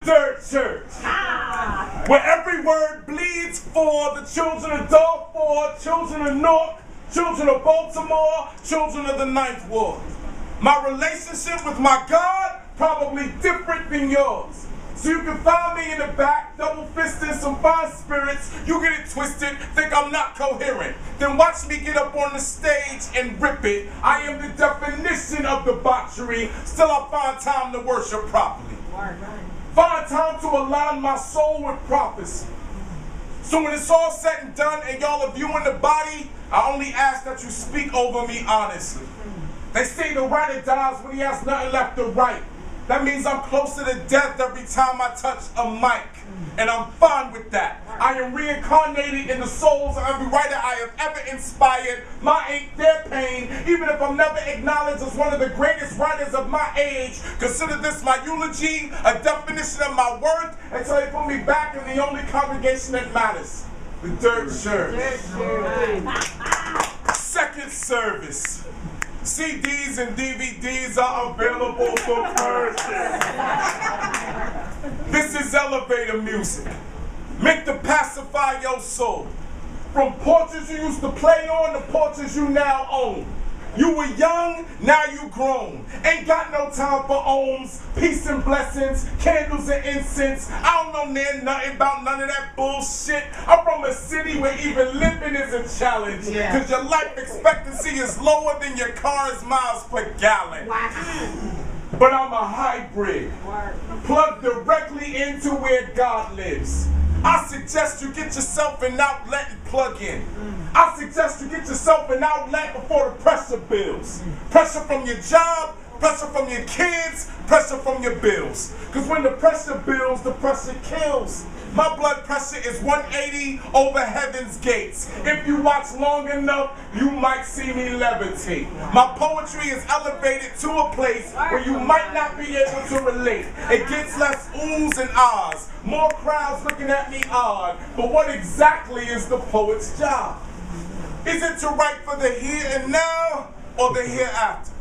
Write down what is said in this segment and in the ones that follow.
Dirt Church. Where every word bleeds for the children of Dartford, children of Newark, children of Baltimore, children of the Ninth Ward. My relationship with my God, probably different than yours. So you can find me in the back, double-fisted, some fine spirits. You get it twisted, think I'm not coherent. Then watch me get up on the stage and rip it. I am the definition of debauchery. Still I find time to worship properly. Find time to align my soul with prophecy. So when it's all said and done and y'all are viewing the body, I only ask that you speak over me honestly. They say the writer dies when he has nothing left to write. That means I'm closer to death every time I touch a mic. And I'm fine with that. I am reincarnated in the souls of every writer I have ever inspired. My ink, their pain, even if I'm never acknowledged as one of the greatest writers of my age. Consider this my eulogy, a definition of my worth, until they put me back in the only congregation that matters, the Dirt Church. Second service. CDs and DVDs are available for purchase. This is elevator music, meant to pacify your soul. From porches you used to play on to porches you now own. You were young, now you grown. Ain't got no time for ohms, peace and blessings, candles and incense. I don't know near nothing about none of that bullshit. I'm from a city where even living is a challenge. Cause your life expectancy is lower than your car's miles per gallon. But I'm a hybrid, plugged directly into where God lives. I suggest you get yourself an outlet and plug in. I suggest you get yourself an outlet before the pressure builds. Pressure from your job, pressure from your kids, pressure from your bills. Because when the pressure builds, the pressure kills. My blood pressure is 180 over heaven's gates. If you watch long enough, you might see me levitate. My poetry is elevated to a place where you might not be able to relate. It gets less oohs and ahs, more crowds looking at me odd. But what exactly is the poet's job? Is it to write for the here and now or the hereafter?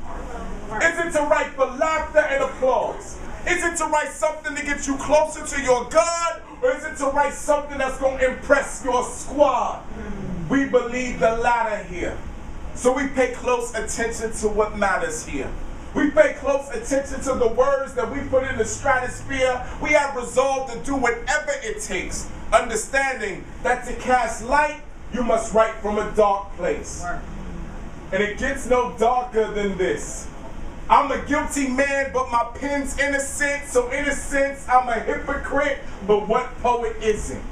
Is it to write for laughter and applause? Is it to write something to get you closer to your God? Or is it to write something that's going to impress your squad? We believe the latter here. So we pay close attention to what matters here. We pay close attention to the words that we put in the stratosphere. We have resolved to do whatever it takes, understanding that to cast light, you must write from a dark place. And it gets no darker than this. I'm a guilty man, but my pen's innocent. So in a sense, I'm a hypocrite, but what poet isn't?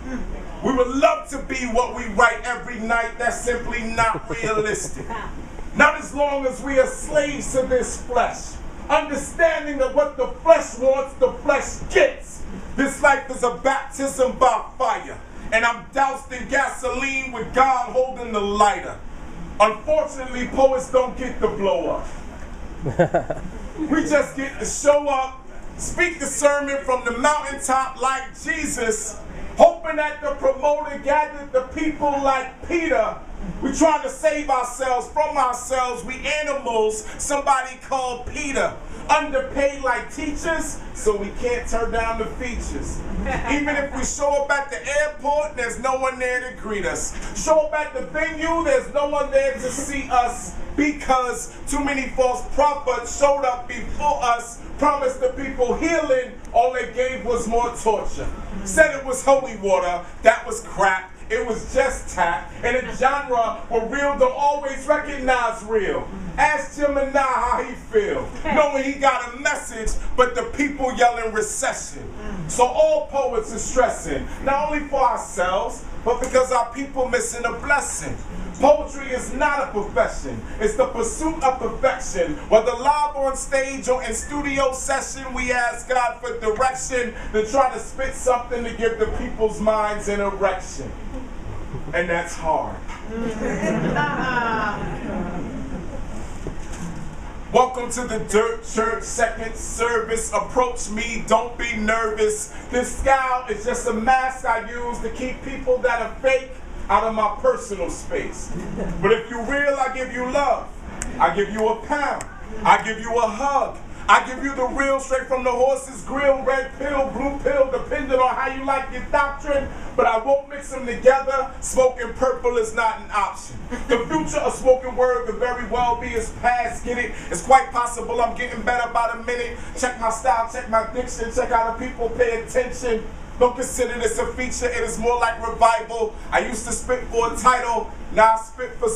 We would love to be what we write every night. That's simply not realistic. Not as long as we are slaves to this flesh. Understanding that what the flesh wants, the flesh gets. This life is a baptism by fire. And I'm doused in gasoline with God holding the lighter. Unfortunately, poets don't get to blow up. We just get to show up, speak the sermon from the mountaintop like Jesus, hoping that the promoter gathered the people like Peter. We trying to save ourselves from ourselves. We animals, somebody called Peter. Underpaid like teachers, so we can't turn down the features. Even if we show up at the airport, there's no one there to greet us. Show up at the venue, there's no one there to see us, because too many false prophets showed up before us, promised the people healing, all they gave was more torture. Said it was holy water, that was crap. It was just tap, and a genre where real don't always recognize real. Ask Gemini how he feel, knowing he got a message, but the people yelling recession. So all poets are stressing, not only for ourselves, but because our people missing a blessing. Poetry is not a profession, it's the pursuit of perfection. Whether live on stage or in studio session, we ask God for direction to try to spit something to give the people's minds an erection. And that's hard. Welcome to the Dirt Church second service. Approach me, don't be nervous. This scowl is just a mask I use to keep people that are fake out of my personal space. But if you real, I give you love. I give you a pound. I give you a hug. I give you the real straight from the horse's grill, red pill, blue pill, depending on how you like your doctrine, but I won't mix them together. Smoking purple is not an option. The future of spoken word could very well be his past. Get it? It's quite possible I'm getting better by the minute. Check my style, check my diction, check how the people pay attention. Don't consider this a feature, it is more like revival. I used to spit for a title, now I spit for